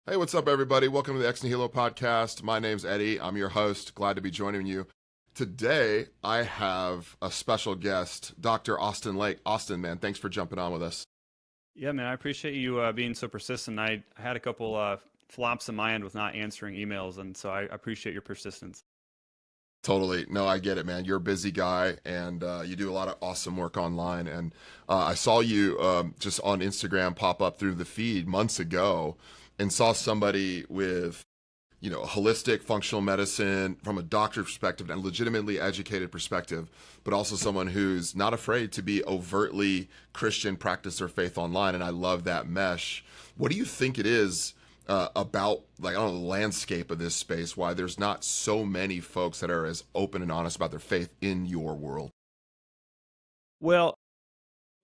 Hey, what's up, everybody? Welcome to the Nihilo podcast. My name's Eddie. I'm your host. Glad to be joining you. Today, I have a special guest, Dr. Austin Lake. Austin, man, thanks for jumping on with us. Yeah, man, I appreciate you being so persistent. I had a couple flops in my end with not answering emails, and so I appreciate your persistence. Totally. No, I get it, man. You're a busy guy, and you do a lot of awesome work online. And I saw you just on Instagram pop up through the feed months ago and saw somebody with holistic functional medicine from a doctor's perspective and legitimately educated perspective, but also someone who's not afraid to be overtly Christian, practice their faith online. And I love that mesh. What do you think it is about, like, I don't know, the landscape of this space, why there's not so many folks that are as open and honest about their faith in your world? Well,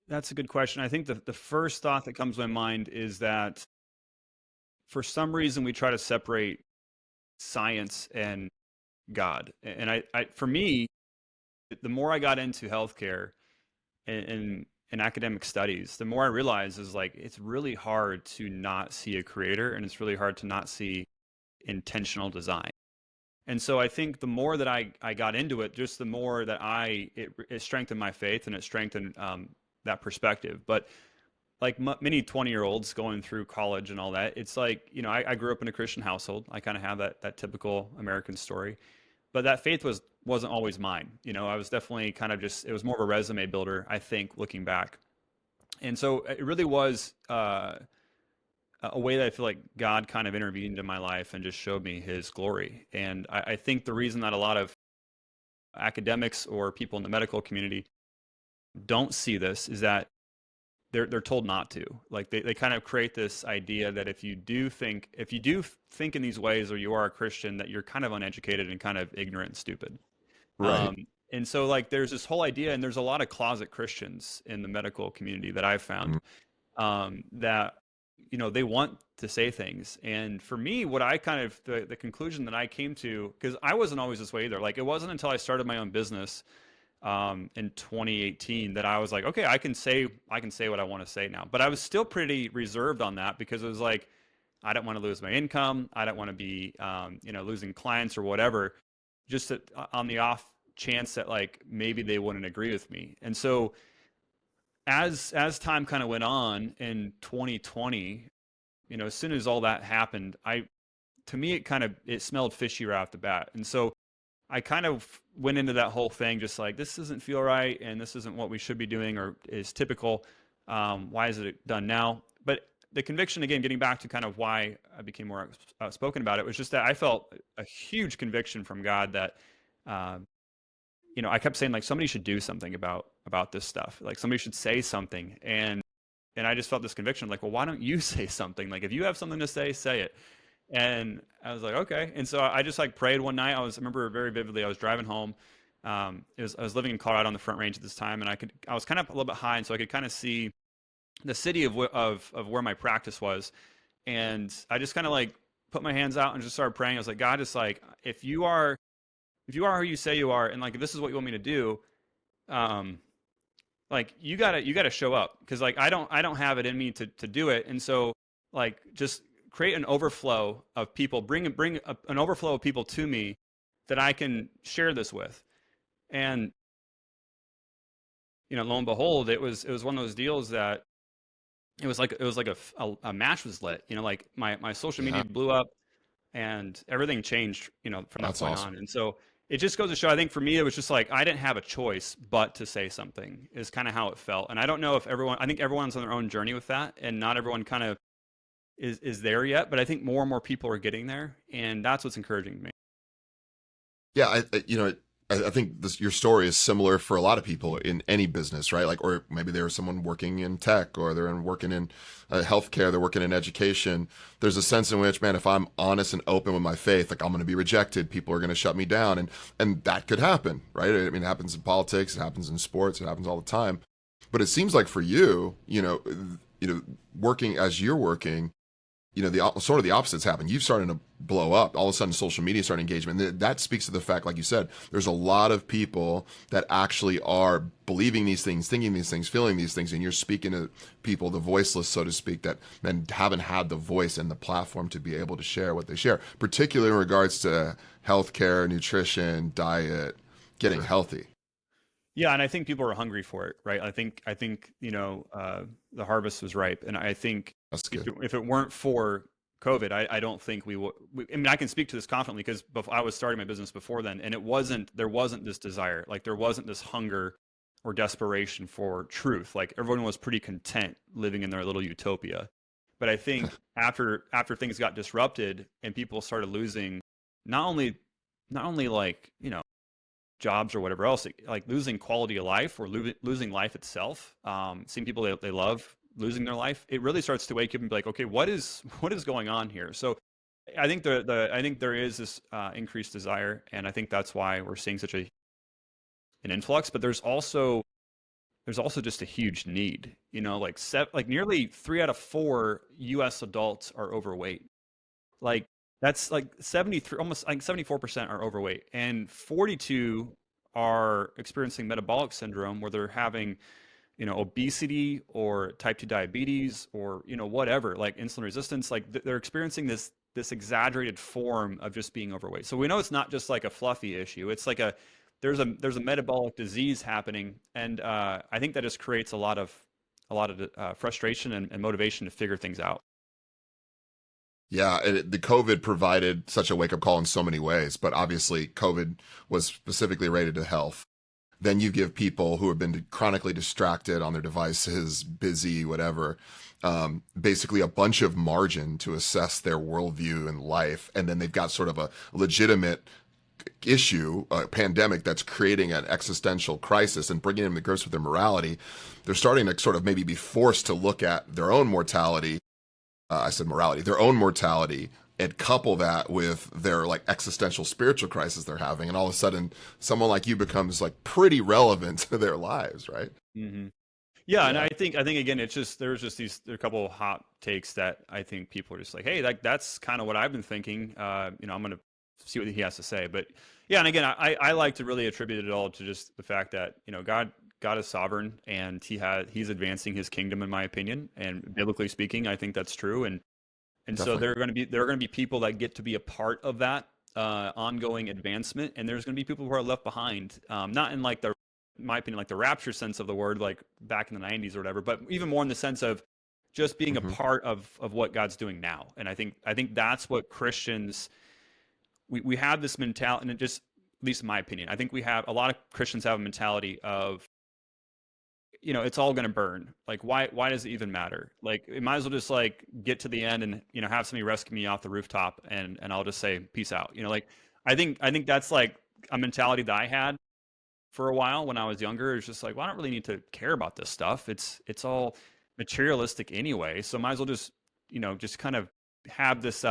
that's a good question. I think the first thought that comes to my mind is that for some reason we try to separate science and God. And for me, the more I got into healthcare and academic studies, the more I realized is like it's really hard to not see a creator, and it's really hard to not see intentional design. And so I think the more that I got into it, just the more that it strengthened my faith, and it strengthened that perspective. But like many 20-year-olds going through college and all that, it's like, I grew up in a Christian household. I kind of have that typical American story, but that faith wasn't always mine. I was definitely kind of it was more of a resume builder, I think, looking back. And so it really was a way that I feel like God kind of intervened in my life and just showed me his glory. And I think the reason that a lot of academics or people in the medical community don't see this is that they're told not to. Like they kind of create this idea that if you do think in these ways, or you are a Christian, that you're kind of uneducated and kind of ignorant and stupid. Right. And so like there's this whole idea, and there's a lot of closet Christians in the medical community that I've found that they want to say things. And for me, what I kind of the conclusion that I came to, because I wasn't always this way either. Like it wasn't until I started my own business in 2018 that I was like, okay, I can say what I want to say now. But I was still pretty reserved on that, because it was like, I don't want to lose my income. I don't want to be, losing clients or whatever, just on the off chance that like maybe they wouldn't agree with me. And so as time kind of went on in 2020, as soon as all that happened, to me, it smelled fishy right off the bat. And so I kind of went into that whole thing just like, this doesn't feel right, and this isn't what we should be doing or is typical. Why is it done now? But the conviction, again, getting back to kind of why I became more outspoken about it, was just that I felt a huge conviction from God that, I kept saying, like, somebody should do something about this stuff. Like somebody should say something. And I just felt this conviction, like, well, why don't you say something? Like, if you have something to say it. And I was like, okay. And so I just like prayed one night. I remember very vividly, I was driving home. I was living in Colorado on the Front Range at this time, and I was kind of a little bit high, and so I could kind of see the city of where my practice was. And I just kind of like put my hands out and just started praying. I was like, God, just like, if you are who you say you are, and like, if this is what you want me to do, like you gotta show up. Cause like, I don't have it in me to do it. And so like, just create an overflow of people, bring an overflow of people to me that I can share this with. And, lo and behold, it was one of those deals that it was like a match was lit, like my social media blew up, and everything changed, from that That's point awesome. on. And so it just goes to show, I think for me, it was just like, I didn't have a choice but to say something, is kind of how it felt. And I don't know if I think everyone's on their own journey with that, and not everyone kind of is there yet, but I think more and more people are getting there, and that's what's encouraging me. Yeah, I think your story is similar for a lot of people in any business, right? Like, or maybe they're someone working in tech, or working in healthcare, they're working in education. There's a sense in which, man, if I'm honest and open with my faith, like, I'm going to be rejected. People are going to shut me down, and that could happen, right? I mean, it happens in politics, it happens in sports, it happens all the time. But it seems like for you, working as you're working, the sort of the opposites happen. You've started a blow up. All of a sudden, social media started engagement. That speaks to the fact, like you said, there's a lot of people that actually are believing these things, thinking these things, feeling these things, and you're speaking to people, the voiceless, so to speak, that then haven't had the voice and the platform to be able to share what they share, particularly in regards to healthcare, nutrition, diet, getting healthy. Yeah, and I think people are hungry for it, right? I think the harvest was ripe, and I think That's good. if it weren't for COVID, I don't think we would. I mean, I can speak to this confidently because I was starting my business before then, and there wasn't this desire, like there wasn't this hunger or desperation for truth. Like everyone was pretty content living in their little utopia. But I think after things got disrupted and people started losing not only like jobs or whatever else, like losing quality of life or losing life itself, seeing people they love losing their life, it really starts to wake you up and be like, okay, what is going on here? So I think I think there is this increased desire, and I think that's why we're seeing such an influx. But there's also just a huge need. Like nearly 3 out of 4 U.S. adults are overweight. Like that's like 73, almost like 74% are overweight, and 42 are experiencing metabolic syndrome where they're having, obesity or type 2 diabetes or, whatever, like insulin resistance. Like they're experiencing this exaggerated form of just being overweight. So we know it's not just like a fluffy issue. It's like there's a metabolic disease happening, and I think that just creates a lot of frustration and motivation to figure things out. Yeah, the COVID provided such a wake-up call in so many ways, but obviously COVID was specifically related to health. Then you give people who have been chronically distracted on their devices, busy, whatever, basically a bunch of margin to assess their worldview and life, and then they've got sort of a legitimate issue, a pandemic that's creating an existential crisis and bringing them to grips with their morality. They're starting to sort of maybe be forced to look at their own mortality. I said morality, their own mortality, and couple that with their like existential spiritual crisis they're having, and all of a sudden, someone like you becomes like pretty relevant to their lives, right? Mm-hmm. Yeah, and I think again, there are a couple of hot takes that I think people are just like, hey, that's kind of what I've been thinking. I'm gonna see what he has to say, but yeah, and again, I like to really attribute it all to just the fact that God is sovereign, and he's advancing his kingdom, in my opinion, and biblically speaking, I think that's true. And so Definitely. there are going to be people that get to be a part of that ongoing advancement, and there's going to be people who are left behind, not in like in my opinion, like the rapture sense of the word, like back in the 90s or whatever, but even more in the sense of just being a part of what God's doing now. And I think that's what Christians, we have this mentality, and it just, at least in my opinion, I think a lot of Christians have a mentality of, it's all going to burn. Like, why does it even matter? Like, it might as well just like get to the end and, have somebody rescue me off the rooftop, and I'll just say, peace out. Like, I think that's like a mentality that I had for a while when I was younger. It's just like, well, I don't really need to care about this stuff. It's all materialistic anyway. So might as well just, just kind of have this,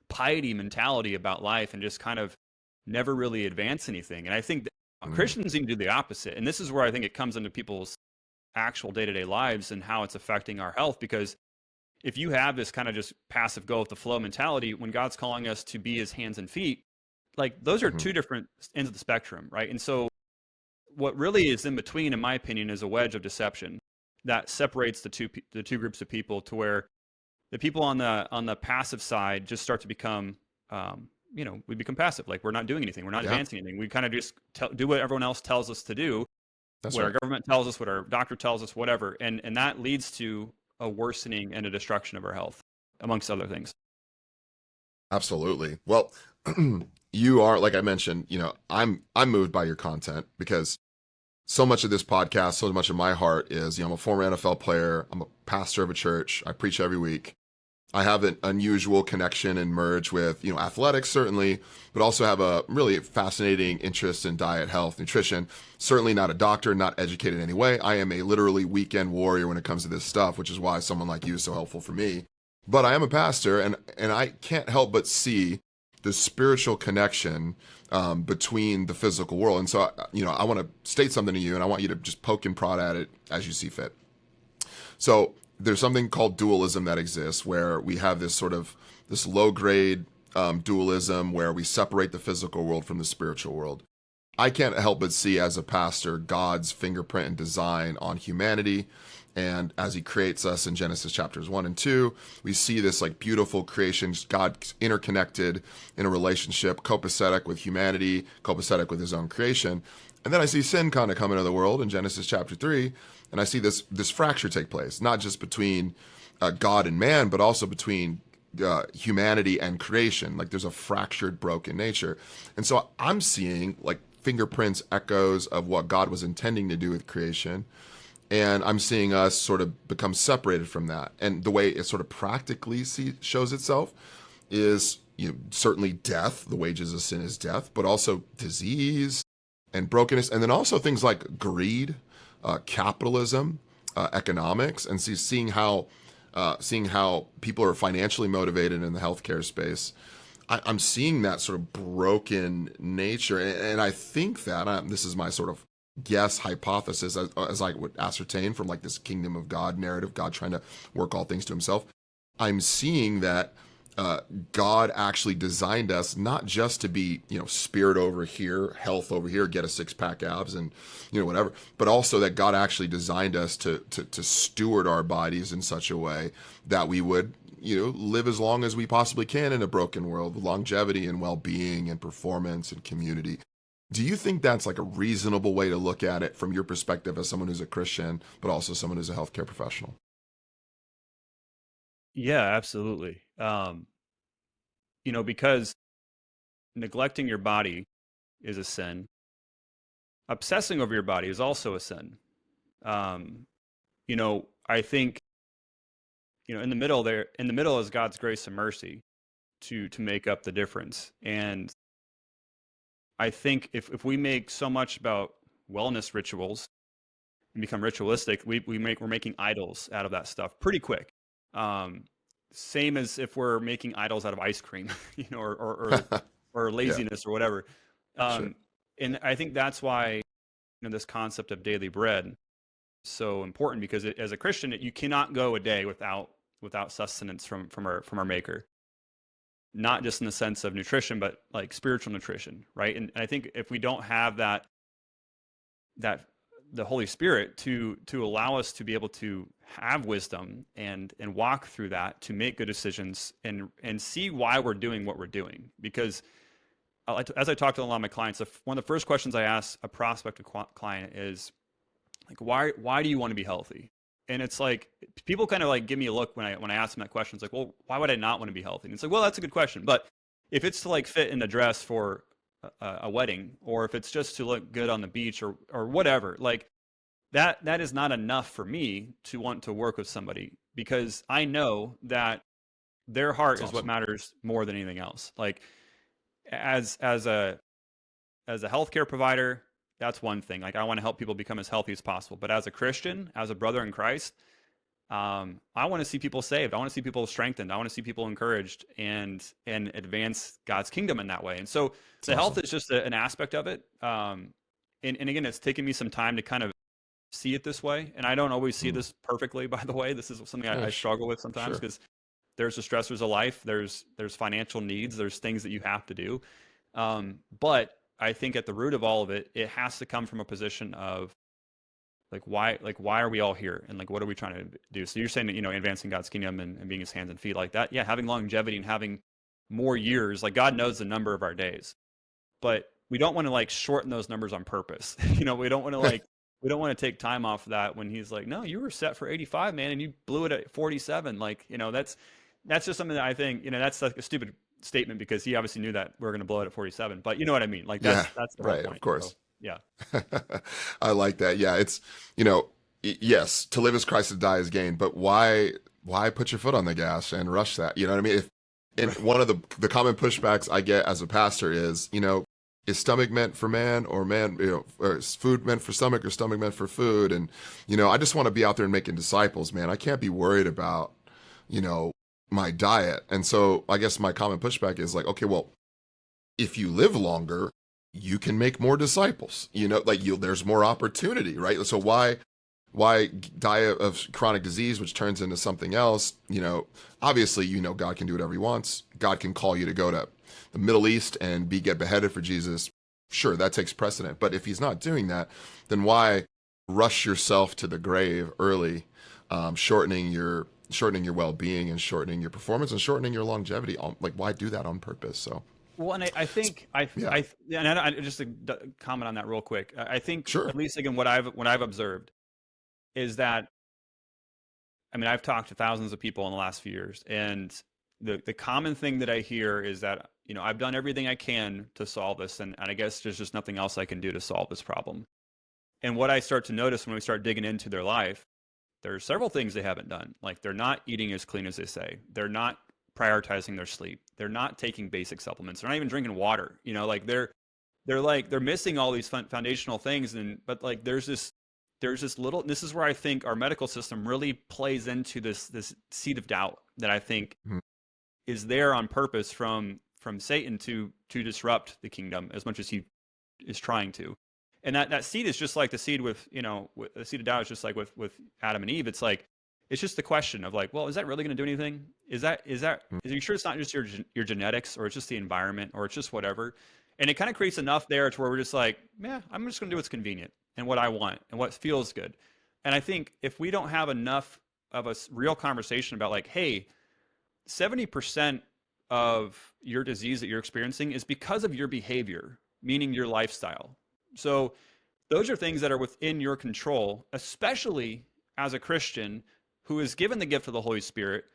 piety mentality about life and just kind of never really advance anything. And I think Christians need to do the opposite. And this is where I think it comes into people's actual day-to-day lives and how it's affecting our health. Because if you have this kind of just passive go with the flow mentality, when God's calling us to be his hands and feet, like those are two different ends of the spectrum, right? And so what really is in between, in my opinion, is a wedge of deception that separates the two groups of people, to where the people on the passive side just start to become we become passive. Like, we're not doing anything. We're not advancing anything. We kind of just do what everyone else tells us to do. That's what our government tells us, what our doctor tells us, whatever. And that leads to a worsening and a destruction of our health, amongst other things. Absolutely. Well, you are, like I mentioned, I'm moved by your content, because so much of this podcast, so much of my heart is, I'm a former NFL player. I'm a pastor of a church. I preach every week. I have an unusual connection and merge with, athletics, certainly, but also have a really fascinating interest in diet, health, nutrition. Certainly not a doctor, not educated in any way. I am a literally weekend warrior when it comes to this stuff, which is why someone like you is so helpful for me. But I am a pastor, and I can't help but see the spiritual connection between the physical world. And so, I want to state something to you, and I want you to just poke and prod at it as you see fit. So there's something called dualism that exists, where we have this sort of this low grade dualism where we separate the physical world from the spiritual world. I can't help but see as a pastor God's fingerprint and design on humanity. And as he creates us in Genesis chapters 1 and 2, we see this like beautiful creation, God interconnected in a relationship, copacetic with humanity, copacetic with his own creation. And then I see sin kind of come into the world in Genesis chapter 3, and I see this fracture take place, not just between God and man, but also between humanity and creation. Like there's a fractured, broken nature. And so I'm seeing like fingerprints, echoes of what God was intending to do with creation. And I'm seeing us sort of become separated from that. And the way it sort of practically shows itself is, certainly death. The wages of sin is death, but also disease and brokenness. And then also things like greed, capitalism, economics, and seeing how people are financially motivated in the healthcare space. I'm seeing that sort of broken nature. And I think that, this is my sort of guess, hypothesis, as I would ascertain from like this kingdom of God narrative, God trying to work all things to himself. I'm seeing that God actually designed us not just to be, spirit over here, health over here, get a six-pack abs and, whatever, but also that God actually designed us to steward our bodies in such a way that we would, live as long as we possibly can in a broken world, with longevity and well-being and performance and community. Do you think that's like a reasonable way to look at it from your perspective as someone who's a Christian, but also someone who's a healthcare professional? Yeah, absolutely. Because neglecting your body is a sin. Obsessing over your body is also a sin. I think, in the middle is God's grace and mercy to make up the difference. And I think if we make so much about wellness rituals and become ritualistic, we're making idols out of that stuff pretty quick. Same as if we're making idols out of ice cream, or Yeah, laziness or whatever. sure. And I think that's why this concept of daily bread is so important, because as a Christian, you cannot go a day without sustenance from our Maker. Not just in the sense of nutrition, but like spiritual nutrition, right? And I think if we don't have that the Holy Spirit to allow us to be able to have wisdom and walk through that, to make good decisions and see why we're doing what we're doing. Because as I talk to a lot of my clients, one of the first questions I ask a prospective client is like, why do you want to be healthy? And it's like, people kind of like give me a look when I ask them that question. It's like, well, why would I not want to be healthy? And it's like, well, that's a good question. But if it's to like fit in a dress for a wedding, or if it's just to look good on the beach or whatever, like that is not enough for me to want to work with somebody, because I know that their heart That's is what awesome. matters more than anything else. Like as a healthcare provider, that's one thing. Like I want to help people become as healthy as possible. But as a Christian, as a brother in Christ, I want to see people saved. I want to see people strengthened. I want to see people encouraged and advance God's kingdom in that way. And so That's the health awesome. is just an aspect of it. And again, it's taken me some time to kind of see it this way. And I don't always see Mm. this perfectly, by the way. This is something Yeah, I struggle with sometimes, sure. because there's the stressors of life. There's financial needs. There's things that you have to do. But I think at the root of all of it, it has to come from a position of why are we all here, and like what are we trying to do? So you're saying that advancing God's kingdom and being his hands and feet like that. Yeah, having longevity and having more years. Like God knows the number of our days, but we don't want to like shorten those numbers on purpose. We don't want to we don't want to take time off of that when he's like, no, you were set for 85, man, and you blew it at 47. Like, that's just something that I think, that's like a stupid statement, because he obviously knew that we are going to blow it at 47. But you know what I mean? Like Yeah, that's the whole right, of point. So course. yeah. I like that. Yeah, it's, yes, to live as Christ, to die as gain, but why put your foot on the gas and rush that? You know what I mean? And Right. one of the common pushbacks I get as a pastor is stomach meant for man, or man, or is food meant for stomach, or stomach meant for food? And, I just want to be out there and making disciples, man. I can't be worried about, you know, my diet. And so I guess my common pushback is like, okay, well, if you live longer, you can make more disciples, like there's more opportunity, right? So Why die of chronic disease, which turns into something else? Obviously, God can do whatever he wants. God can call you to go to the Middle East and get beheaded for Jesus. Sure, that takes precedent. But if he's not doing that, then why rush yourself to the grave early, shortening your well-being and shortening your performance and shortening your longevity? Like, why do that on purpose? So, Well, and I think yeah, and just to comment on that real quick. I think sure. at least again what I've observed is that, I mean, I've talked to thousands of people in the last few years, and the common thing that I hear is that, I've done everything I can to solve this, and I guess there's just nothing else I can do to solve this problem. And what I start to notice when we start digging into their life, there's several things they haven't done. Like, they're not eating as clean as they say. They're not prioritizing their sleep. They're not taking basic supplements. They're not even drinking water. Like they're missing all these foundational things. But like there's this little. This is where I think our medical system really plays into this seed of doubt that I think Mhm. is there on purpose from Satan to disrupt the kingdom as much as he is trying to. And that seed is just like the seed the seed of doubt is just like with Adam and Eve. It's just the question of like, well, is that really going to do anything? Is you sure it's not just your genetics, or it's just the environment, or it's just whatever? And it kind of creates enough there to where we're just like, yeah, I'm just going to do what's convenient and what I want and what feels good. And I think if we don't have enough of a real conversation about like, hey, 70% of your disease that you're experiencing is because of your behavior, meaning your lifestyle. So those are things that are within your control, especially as a Christian who is given the gift of the Holy Spirit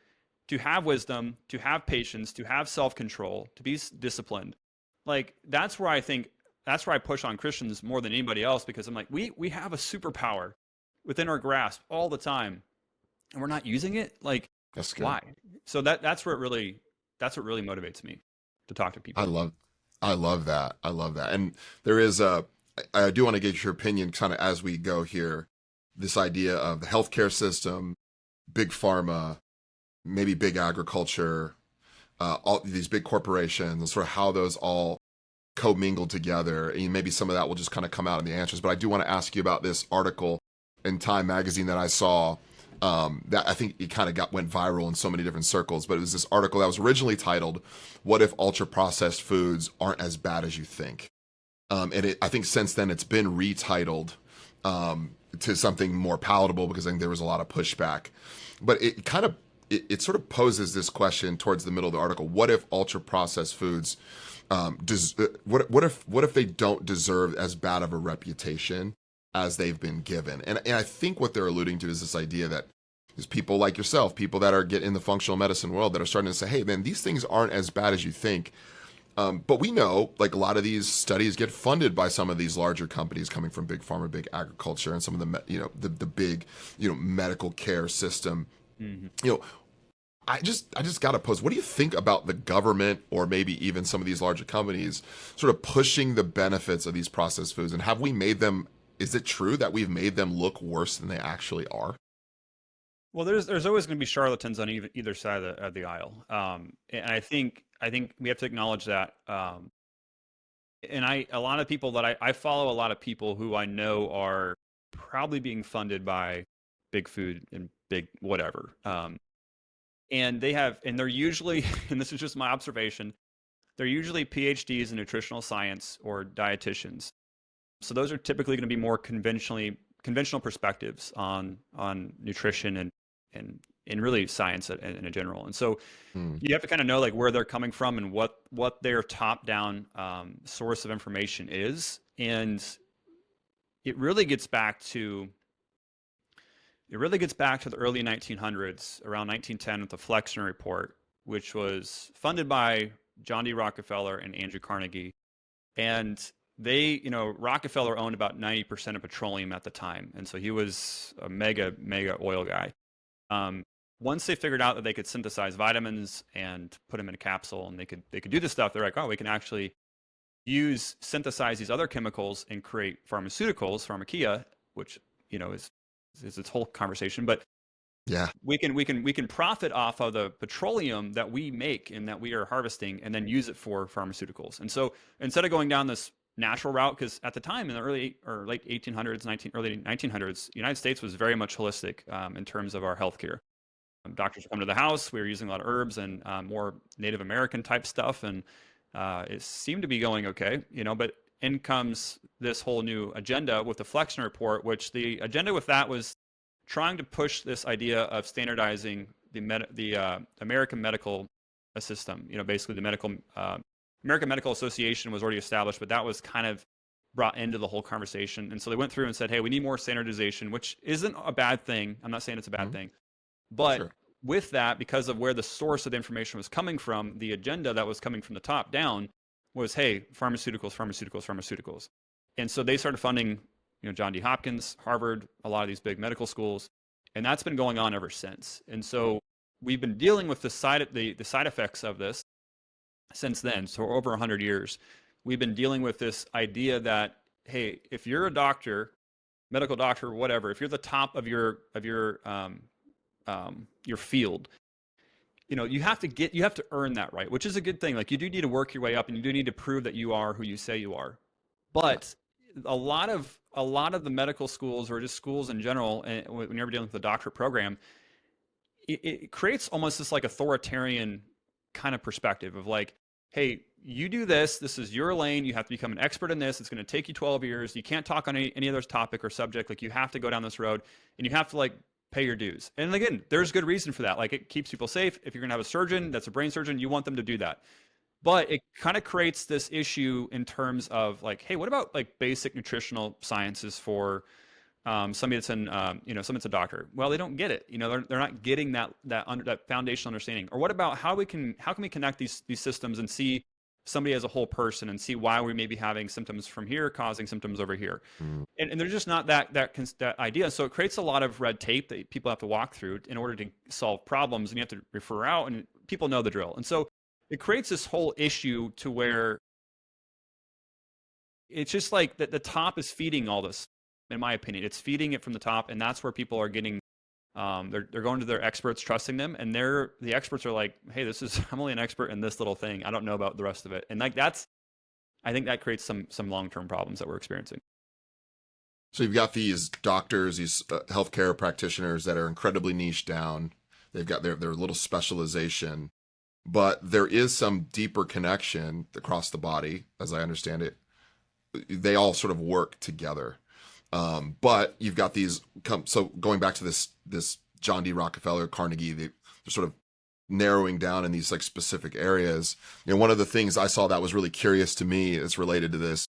to have wisdom, to have patience, to have self-control, to be disciplined. Like, that's where I push on Christians more than anybody else, because I'm like, we have a superpower within our grasp all the time, and we're not using it. Like, That's good. why? So that's what really motivates me to talk to I people. love, I love that. I love that. And there is I do want to get your opinion kind of as we go here. This idea of the healthcare system, big pharma, maybe big agriculture, all these big corporations, and sort of how those all commingle together. And maybe some of that will just kind of come out in the answers. But I do want to ask you about this article in Time magazine that I saw. That I think it kind of went viral in so many different circles. But it was this article that was originally titled, "What if ultra processed foods aren't as bad as you think?" I think since then it's been retitled to something more palatable, because I think there was a lot of pushback. But it sort of poses this question towards the middle of the article: what if ultra processed foods what if they don't deserve as bad of a reputation as they've been given? And I think what they're alluding to is this idea that there's people like yourself, people that are in the functional medicine world, that are starting to say, hey man, these things aren't as bad as you think. But we know, like, a lot of these studies get funded by some of these larger companies coming from big pharma, big agriculture, and some of the big medical care system. Mm-hmm. You know, I just got to pose, what do you think about the government, or maybe even some of these larger companies, sort of pushing the benefits of these processed foods? And have we made them? Is it true that we've made them look worse than they actually are? Well, there's always going to be charlatans on either side of the aisle, and I think we have to acknowledge that. And a lot of people that I follow, a lot of people who I know are probably being funded by big food and big whatever, and they're usually, and this is just my observation, they're usually PhDs in nutritional science or dietitians. So those are typically going to be more conventional perspectives on nutrition and really science in general. And so Hmm. you have to kind of know like where they're coming from and what their top down source of information is. And it really gets back to the early 1900s, around 1910, with the Flexner Report, which was funded by John D. Rockefeller and Andrew Carnegie. And Rockefeller owned about 90% of petroleum at the time. And so he was a mega oil guy. Once they figured out that they could synthesize vitamins and put them in a capsule, and they could do this stuff, they're like, oh, we can actually synthesize these other chemicals and create pharmaceuticals, pharmakia, which is its whole conversation. But Yeah. we can profit off of the petroleum that we make and that we are harvesting, and then use it for pharmaceuticals. And so instead of going down this natural route, because at the time in the early or late 1800s, early 1900s, the United States was very much holistic in terms of our healthcare. Doctors would come to the house. We were using a lot of herbs and more Native American type stuff, and it seemed to be going okay, But in comes this whole new agenda with the Flexner Report, which the agenda with that was trying to push this idea of standardizing the American medical system. Basically the American Medical Association was already established, but that was kind of brought into the whole conversation. And so they went through and said, hey, we need more standardization, which isn't a bad thing. I'm not saying it's a bad thing. But Sure. with that, because of where the source of the information was coming from, the agenda that was coming from the top down was, hey, pharmaceuticals, pharmaceuticals, pharmaceuticals. And so they started funding, John D. Hopkins, Harvard, a lot of these big medical schools. And that's been going on ever since. And so we've been dealing with the side effects of this since then. So over 100 years, we've been dealing with this idea that, hey, if you're a doctor, medical doctor, whatever, if you're the top of your field, you have to earn that right, which is a good thing. Like, you do need to work your way up, and you do need to prove that you are who you say you are. But a lot of the medical schools, or just schools in general, and when you're dealing with the doctorate program, it creates almost this like authoritarian kind of perspective of like, hey, you do this is your lane, you have to become an expert in this, it's going to take you 12 years, you can't talk on any other topic or subject, like you have to go down this road, and you have to like pay your dues. And again, there's good reason for that. Like, it keeps people safe. If you're going to have a surgeon that's a brain surgeon, you want them to do that. But it kind of creates this issue in terms of like, hey, what about like basic nutritional sciences for somebody that's somebody that's a doctor? Well, they don't get it. They're not getting that foundational understanding. Or what about how can we connect these systems and see somebody as a whole person, and see why we may be having symptoms from here causing symptoms over here. And there's just not that idea. So it creates a lot of red tape that people have to walk through in order to solve problems, and you have to refer out, and people know the drill. And so it creates this whole issue to where it's just like the top is feeding all this, in my opinion. It's feeding it from the top, and that's where people are getting they're going to their experts, trusting them, and the experts are like, hey, I'm only an expert in this little thing, I don't know about the rest of it. And like, I think that creates some long-term problems that we're experiencing. So you've got these doctors, these healthcare practitioners that are incredibly niche down. They've got their little specialization, but there is some deeper connection across the body, as I understand it. They all sort of work together. But you've got these, so going back to this John D. Rockefeller, Carnegie, they're sort of narrowing down in these like specific areas. One of the things I saw that was really curious to me that's related to this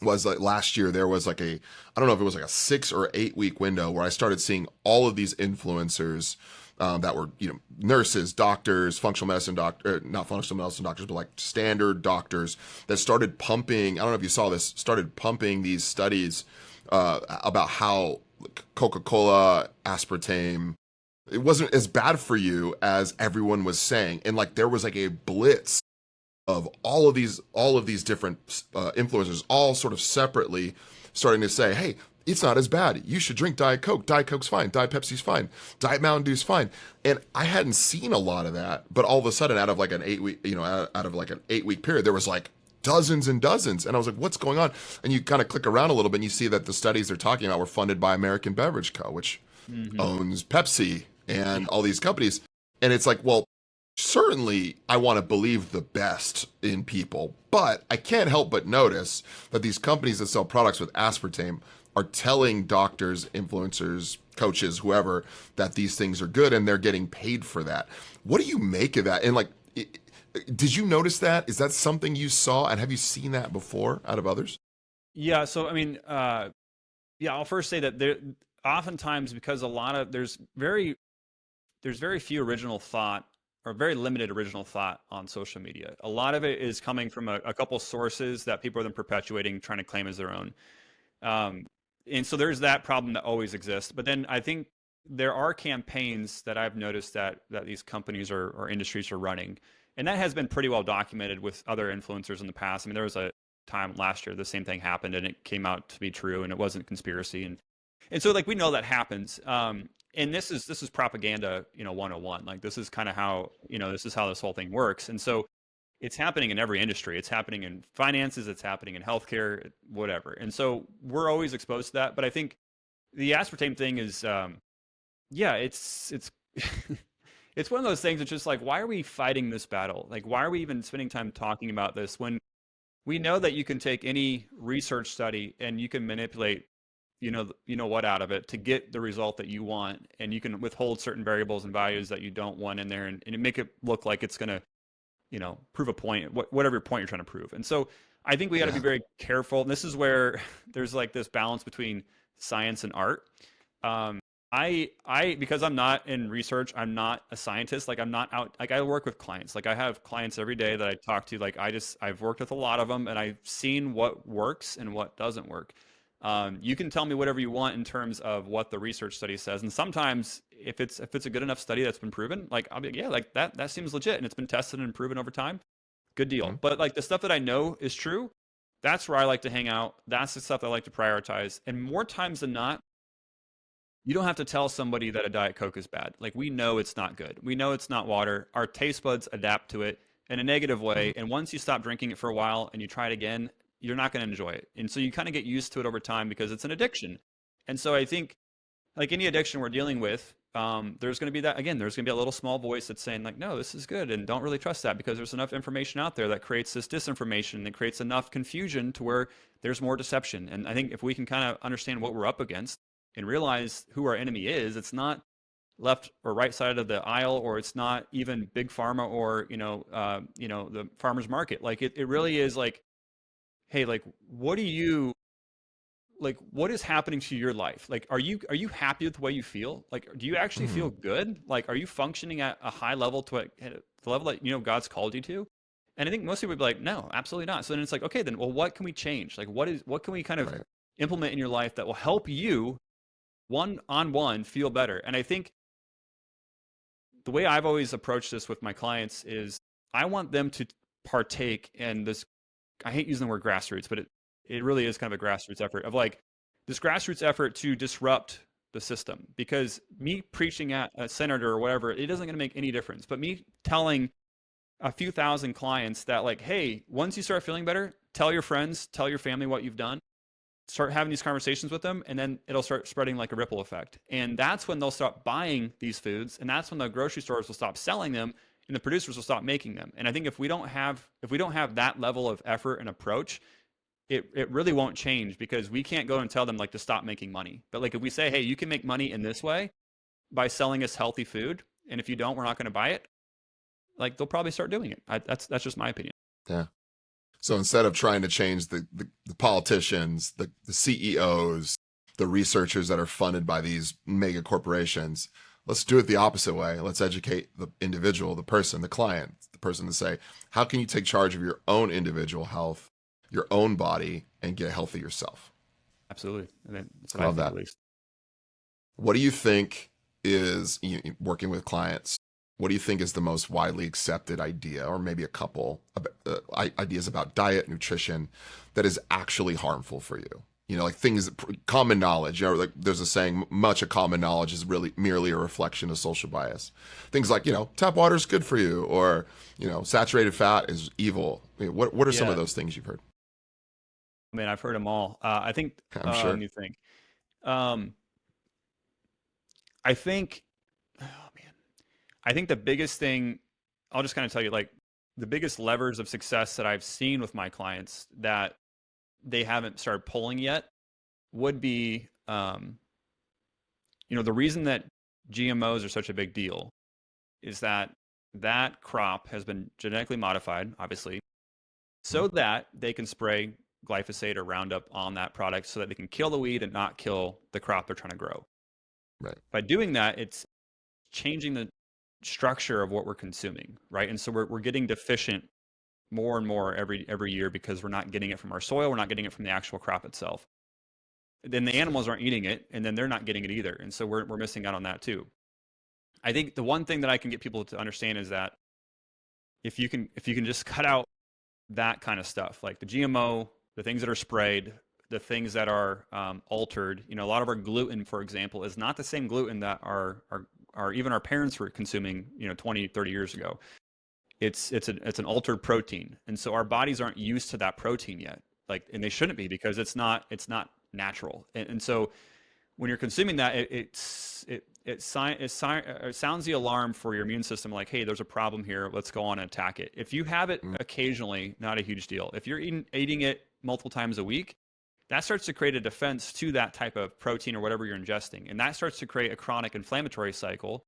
was like last year there was like I don't know if it was like a 6 or 8 week window where I started seeing all of these influencers that were, nurses, doctors, not functional medicine doctors, but like standard doctors that started pumping. I don't know if you saw this, started pumping these studies about how Coca-Cola, aspartame, it wasn't as bad for you as everyone was saying. And like, there was like a blitz of all of these different influencers, all sort of separately starting to say, hey, it's not as bad. You should drink Diet Coke. Diet Coke's fine. Diet Pepsi's fine. Diet Mountain Dew's fine. And I hadn't seen a lot of that, but all of a sudden, out of like an 8 week, out of like an 8 week period, there was like dozens and dozens. And I was like, what's going on? And you kind of click around a little bit and you see that the studies they're talking about were funded by American Beverage Co., which owns Pepsi and all these companies. And it's like, well, certainly I want to believe the best in people, but I can't help but notice that these companies that sell products with aspartame are telling doctors, influencers, coaches, whoever, that these things are good, and they're getting paid for that. What do you make of that? And like, did you notice that? Is that something you saw, and have you seen that before out of others? Yeah. So, I mean, I'll first say that there oftentimes, because there's very few original thought, or very limited original thought on social media. A lot of it is coming from a couple sources that people are then perpetuating, trying to claim as their own. And so there's that problem that always exists. But then I think there are campaigns that I've noticed that these companies or industries are running. And that has been pretty well documented with other influencers in the past. I mean, there was a time last year the same thing happened, and it came out to be true, and it wasn't conspiracy. And so like, we know that happens. And this is propaganda, 101. Like, this is kind of how, this is how this whole thing works. And so it's happening in every industry. It's happening in finances, it's happening in healthcare, whatever. And so we're always exposed to that. But I think the aspartame thing is, yeah, it's it's one of those things. It's just like, why are we fighting this battle? Like, why are we even spending time talking about this when we know that you can take any research study and you can manipulate, you know what out of it to get the result that you want, and you can withhold certain variables and values that you don't want in there, and make it look like it's going to, prove a point, whatever point you're trying to prove. And so I think we got to be Yeah. very careful. And this is where there's like this balance between science and art. Um, because I'm not in research, I'm not a scientist. Like I'm not out, like I work with clients. Like I have clients every day that I talk to. Like I've worked with a lot of them, and I've seen what works and what doesn't work. You can tell me whatever you want in terms of what the research study says, and sometimes if it's a good enough study that's been proven, like I'll be like, yeah, like that seems legit and it's been tested and proven over time, good deal. Mhm. But like the stuff that I know is true, that's where I like to hang out. That's the stuff I like to prioritize. And more times than not, you don't have to tell somebody that a Diet Coke is bad. Like we know it's not good. We know it's not water. Our taste buds adapt to it in a negative way. Mhm. And once you stop drinking it for a while and you try it again, you're not going to enjoy it. And so you kind of get used to it over time because it's an addiction. And so I think like any addiction we're dealing with, there's going to be that, again, there's going to be a little small voice that's saying like, no, this is good. And don't really trust that because there's enough information out there that creates this disinformation, that creates enough confusion to where there's more deception. And I think if we can kind of understand what we're up against and realize who our enemy is, it's not left or right side of the aisle, or it's not even big pharma or, the farmer's market. Like it really is like, hey, like, what is happening to your life? Like, are you happy with the way you feel? Like, do you actually feel Mhm. good? Like, are you functioning at a high level the level that, God's called you to? And I think most people would be like, no, absolutely not. So then it's like, okay, then, well, what can we change? Like, what can we kind of Right. implement in your life that will help you one on one feel better? And I think the way I've always approached this with my clients is I want them to partake in this. I hate using the word grassroots, but it really is kind of a grassroots effort of like this grassroots effort to disrupt the system. Because me preaching at a senator or whatever, it isn't going to make any difference. But me telling a few thousand clients that like, hey, once you start feeling better, tell your friends, tell your family what you've done, start having these conversations with them, and then it'll start spreading like a ripple effect. And that's when they'll stop buying these foods, and that's when the grocery stores will stop selling them, and the producers will stop making them. And I think if we don't have that level of effort and approach, it really won't change, because we can't go and tell them like to stop making money. But like if we say, hey, you can make money in this way by selling us healthy food, and if you don't, we're not going to buy it. Like they'll probably start doing it. That's just my opinion. Yeah. So instead of trying to change the politicians, the CEOs, the researchers that are funded by these mega corporations, let's do it the opposite way. Let's educate the individual, the person, the client, the person to say, how can you take charge of your own individual health, your own body, and get healthy yourself? Absolutely, and that's I what I love think at that. least. What do you think is, working with clients? What do you think is the most widely accepted idea, or maybe a couple of ideas about diet, nutrition that is actually harmful for you? Like things, common knowledge. Like there's a saying, much of common knowledge is really merely a reflection of social bias. Things like, tap water is good for you, or, saturated fat is evil. What are some of Yeah, those things you've heard? I mean, I've heard them all. I think. I'm sure. Let me think. Um, I think. Oh man, I think the biggest thing. I'll just kind of tell you, like, the biggest levers of success that I've seen with my clients that they haven't started pulling yet would be, the reason that GMOs are such a big deal is that that crop has been genetically modified, obviously, Mhm. so that they can spray glyphosate or Roundup on that product so that they can kill the weed and not kill the crop they're trying to grow. Right. By doing that, it's changing the structure of what we're consuming, right? And so we're getting deficient more and more every year because we're not getting it from our soil, we're not getting it from the actual crop itself. Then the Interesting. animals aren't eating it, and then they're not getting it either, and so we're missing out on that too. I think the one thing that I can get people to understand is that if you can just cut out that kind of stuff, like the GMO, the things that are sprayed, the things that are altered. A lot of our gluten, for example, is not the same gluten that our even our parents were consuming, 20, 30 years ago. it's an altered protein, and so our bodies aren't used to that protein yet, like, and they shouldn't be, because it's not natural. And so when you're consuming that, it sounds the alarm for your immune system, like, hey, there's a problem here, let's go on and attack it. If you have it occasionally, not a huge deal. If you're eating it multiple times a week, that starts to create a defense to that type of protein or whatever you're ingesting, and that starts to create a chronic inflammatory cycle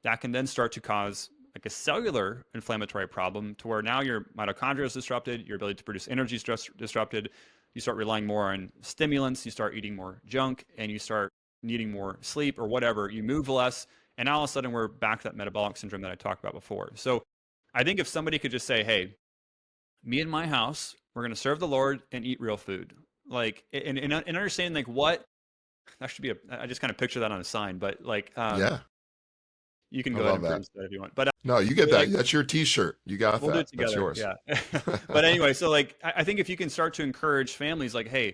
that can then start to cause like a cellular inflammatory problem, to where now your mitochondria is disrupted, your ability to produce energy is disrupted. You start relying more on stimulants, you start eating more junk, and you start needing more sleep or whatever. You move less, and all of a sudden we're back to that metabolic syndrome that I talked about before. So I think if somebody could just say, hey, me and my house, we're going to serve the Lord and eat real food. Like, and understanding like what that should be I just kind of picture that on a sign, but like, Yeah, you can I go ahead love and that. produce that if you want, but No, you get that. like, That's your T-shirt. You got we'll do it that. That's together. yours. Yeah. But anyway, so like, I think if you can start to encourage families, like, hey,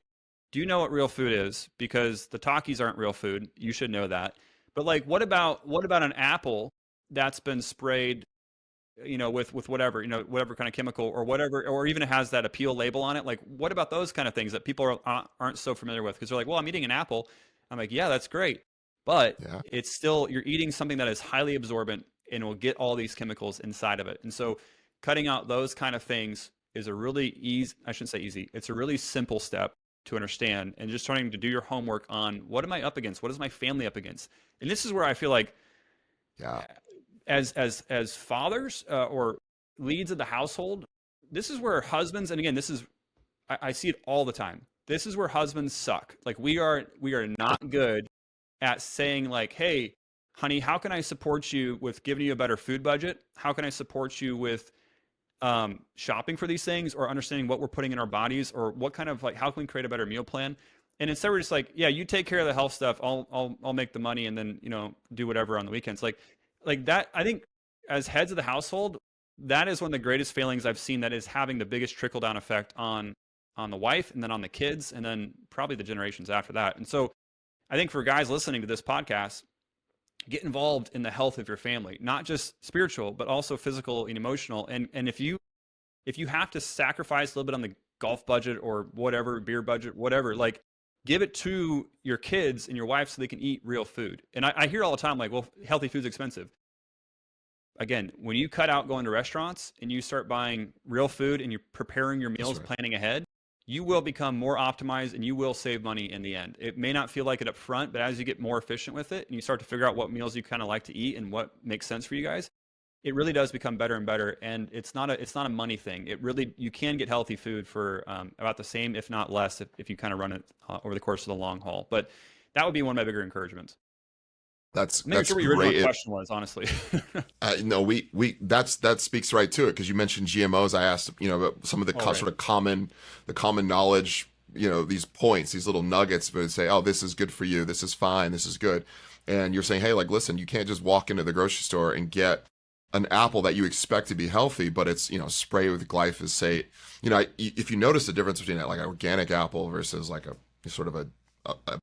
do you know what real food is? Because the Takis aren't real food. You should know that. But like, what about an apple that's been sprayed, with whatever, whatever kind of chemical or whatever, or even it has that appeal label on it. Like, what about those kind of things that people aren't so familiar with? Because they're like, well, I'm eating an apple. I'm like, yeah, that's great. But Yeah. it's still, you're eating something that is highly absorbent and will get all these chemicals inside of it. And so cutting out those kind of things is a really easy, I shouldn't say easy, it's a really simple step to understand, and just starting to do your homework on what am I up against? What is my family up against? And this is where I feel like, Yeah. as fathers, or leads of the household, this is where husbands, and again, this is, I see it all the time. This is where husbands suck. Like, we are not good at saying like, hey, honey, how can I support you with giving you a better food budget? How can I support you with shopping for these things, or understanding what we're putting in our bodies, or what kind of, like, how can we create a better meal plan? And instead we're just like, yeah, you take care of the health stuff. I'll make the money, and then, do whatever on the weekends. Like that, I think as heads of the household, that is one of the greatest failings I've seen, that is having the biggest trickle down effect on the wife, and then on the kids, and then probably the generations after that. And so I think for guys listening to this podcast, get involved in the health of your family, not just spiritual, but also physical and emotional. And if you have to sacrifice a little bit on the golf budget or whatever, beer budget, whatever, like, give it to your kids and your wife so they can eat real food. And I hear all the time, like, well, healthy food's expensive. Again, when you cut out going to restaurants and you start buying real food and you're preparing your meals, right. planning ahead, you will become more optimized and you will save money in the end. It may not feel like it up front, but as you get more efficient with it and you start to figure out what meals you kind of like to eat and what makes sense for you guys, it really does become better and better. And it's not a money thing. You can get healthy food for about the same, if not less, if you kind of run it over the course of the long haul. But that would be one of my bigger encouragements. That's I'm not sure what your original great. question was, honestly. No, that speaks right to it, because you mentioned GMOs. I asked, about some of the Right. sort of common knowledge, these points, these little nuggets, but say, oh, this is good for you, this is fine, this is good, and you're saying, hey, like, listen, you can't just walk into the grocery store and get an apple that you expect to be healthy, but it's sprayed with glyphosate. If you notice the difference between like an organic apple versus like a sort of a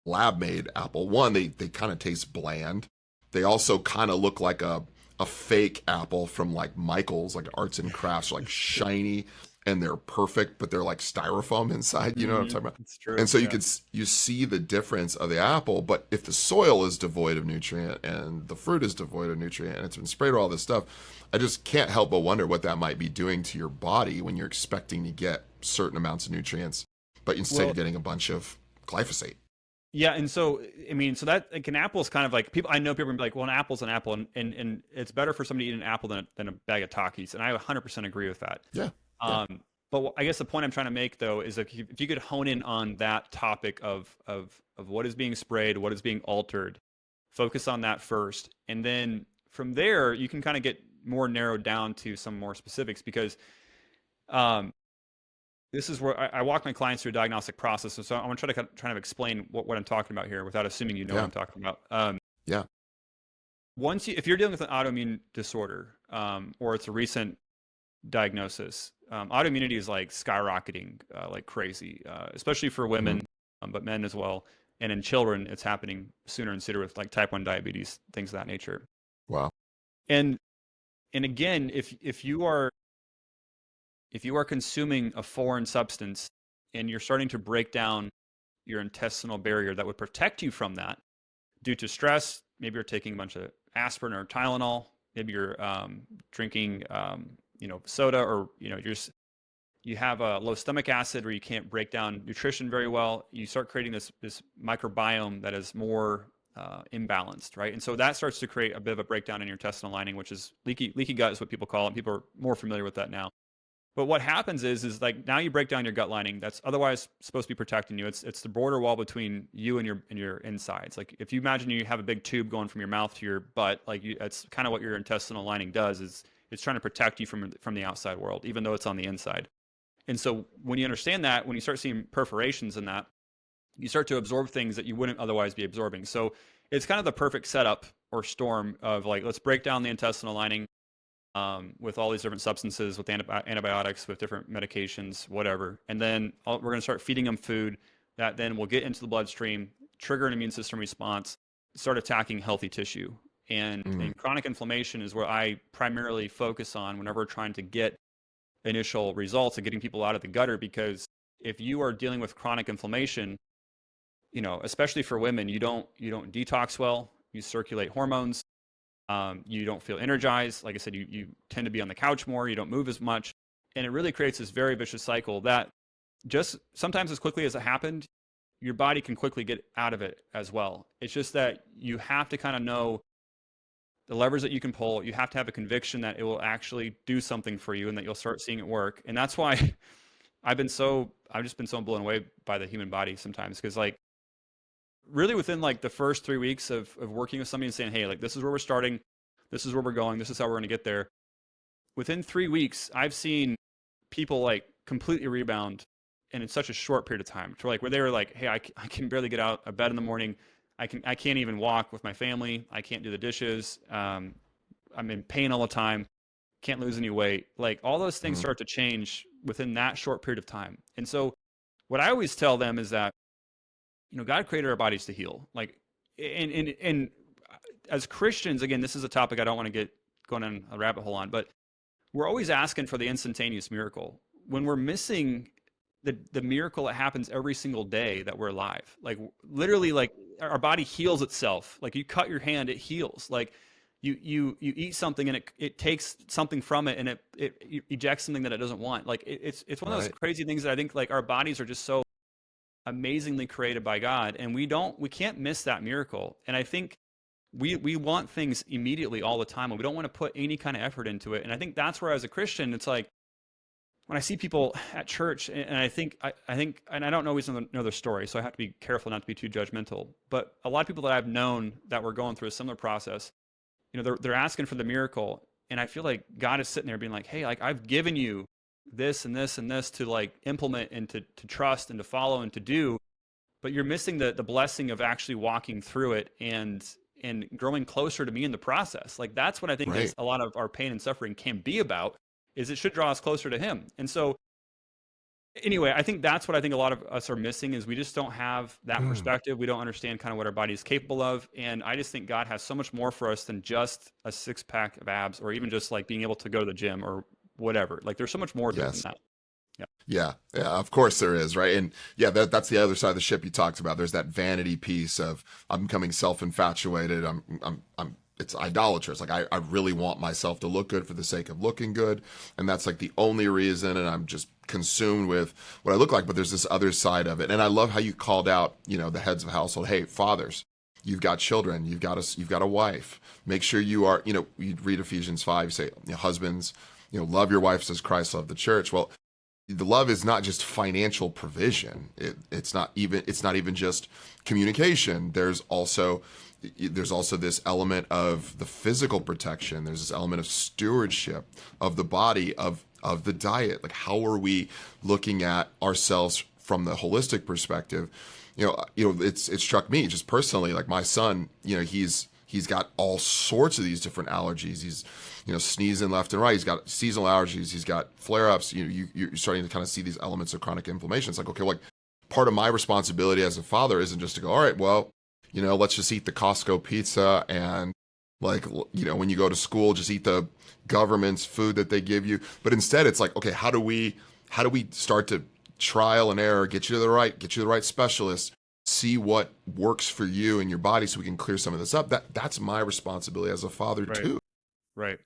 lab made apple, one, they kind of taste bland. They also kind of look like a fake apple from like Michael's, like arts and crafts, like shiny, and they're perfect, but they're like styrofoam inside. You know what I'm talking about? It's true. And so Yeah. you see the difference of the apple, but if the soil is devoid of nutrient and the fruit is devoid of nutrient and it's been sprayed with all this stuff, I just can't help but wonder what that might be doing to your body when you're expecting to get certain amounts of nutrients, but instead Well, you're getting a bunch of glyphosate. yeah, and so I mean, so that, like, an apple is kind of like, people. I know people are gonna be like, well, an apple's an apple, and it's better for somebody to eat an apple than a bag of Takis, and I 100% agree with that. Yeah. Yeah. But I guess the point I'm trying to make, though, is if you could hone in on that topic of what is being sprayed, what is being altered, focus on that first, and then from there you can kind of get more narrowed down to some more specifics, because um, this is where I walk my clients through a diagnostic process. So I'm going to try to explain what I'm talking about here without assuming you know what Yeah. I'm talking about. Yeah. If you're dealing with an autoimmune disorder, or it's a recent diagnosis, autoimmunity is like skyrocketing like crazy, especially for women, but men as well. And in children, it's happening sooner and sooner with like type 1 diabetes, things of that nature. Wow. And And again, if you are consuming a foreign substance and you're starting to break down your intestinal barrier that would protect you from that due to stress, maybe you're taking a bunch of aspirin or Tylenol, maybe you're drinking soda, or you have a low stomach acid where you can't break down nutrition very well. You start creating this microbiome that is more imbalanced, right? And so that starts to create a bit of a breakdown in your intestinal lining, which is leaky gut is what people call it. People are more familiar with that now. But what happens is like now you break down your gut lining that's otherwise supposed to be protecting you. It's the border wall between you and your insides. Like if you imagine you have a big tube going from your mouth to your butt, that's kind of what your intestinal lining does. Is it's trying to protect you from the outside world, even though it's on the inside. And so when you understand that, when you start seeing perforations in that, you start to absorb things that you wouldn't otherwise be absorbing. So it's kind of the perfect setup or storm of like, let's break down the intestinal lining with all these different substances, with antibiotics, with different medications, whatever. And then we're going to start feeding them food that then will get into the bloodstream, trigger an immune system response, start attacking healthy tissue. And chronic inflammation is where I primarily focus on whenever we're trying to get initial results of getting people out of the gutter. Because if you are dealing with chronic inflammation, especially for women, you don't detox well, you circulate hormones, you don't feel energized. Like I said, you tend to be on the couch more, you don't move as much. And it really creates this very vicious cycle that just sometimes as quickly as it happened, your body can quickly get out of it as well. It's just that you have to kind of know the levers that you can pull. You have to have a conviction that it will actually do something for you and that you'll start seeing it work. And that's why I've just been so blown away by the human body sometimes. Because like really within like the first 3 weeks of working with somebody and saying, hey, like this is where we're starting, this is where we're going, this is how we're going to get there. Within 3 weeks, I've seen people like completely rebound, and in such a short period of time, to like where they were like, hey, I can barely get out of bed in the morning. I can't even walk with my family. I can't do the dishes. I'm in pain all the time. Can't lose any weight. Like all those things start to change within that short period of time. And so what I always tell them is that, God created our bodies to heal. Like, and as Christians, again, this is a topic I don't want to get going on a rabbit hole on, but we're always asking for the instantaneous miracle when we're missing the miracle that happens every single day that we're alive. Like literally, like our body heals itself. Like you cut your hand, it heals. Like you eat something and it takes something from it, and it ejects something that it doesn't want. Like it's one of those crazy things that I think like our bodies are just so amazingly created by God, and we can't miss that miracle. And I think we want things immediately all the time, and we don't want to put any kind of effort into it. And I think that's where, as a Christian, it's like when I see people at church, and I think, and I don't always know their story, so I have to be careful not to be too judgmental. But a lot of people that I've known that were going through a similar process, they're asking for the miracle, and I feel like God is sitting there being like, hey, like I've given you this and this and this to like implement and to trust and to follow and to do, but you're missing the blessing of actually walking through it and growing closer to me in the process. Like that's what I think is a lot of our pain and suffering can be about, is it should draw us closer to him. And so anyway, I think that's what I think a lot of us are missing, is we just don't have that perspective. We don't understand kind of what our body is capable of. And I just think God has so much more for us than just a 6-pack of abs, or even just like being able to go to the gym or whatever. Like there's so much more to it than that. Yeah, of course there is, right? And yeah, that's the other side of the ship you talked about. There's that vanity piece of I'm becoming self-infatuated. It's idolatrous. Like I really want myself to look good for the sake of looking good, and that's like the only reason. And I'm just consumed with what I look like. But there's this other side of it, and I love how you called out, the heads of household. Hey, fathers, you've got children, you've got a wife. Make sure you are, you read Ephesians 5, say, husbands, love your wives as Christ loved the church. Well, the love is not just financial provision. It's not even just communication. There's also this element of the physical protection. There's this element of stewardship of the body, of the diet. Like how are we looking at ourselves from the holistic perspective? It struck me just personally, like my son, he's got all sorts of these different allergies. He's, sneezing left and right. He's got seasonal allergies. He's got flare-ups. You're starting to kind of see these elements of chronic inflammation. It's like, okay, like part of my responsibility as a father isn't just to go, all right, well, let's just eat the Costco pizza and like, when you go to school, just eat the government's food that they give you. But instead, it's like, okay, how do we start to trial and error, get you the right specialist, see what works for you and your body, so we can clear some of this up. That's my responsibility as a father Right. too. Right.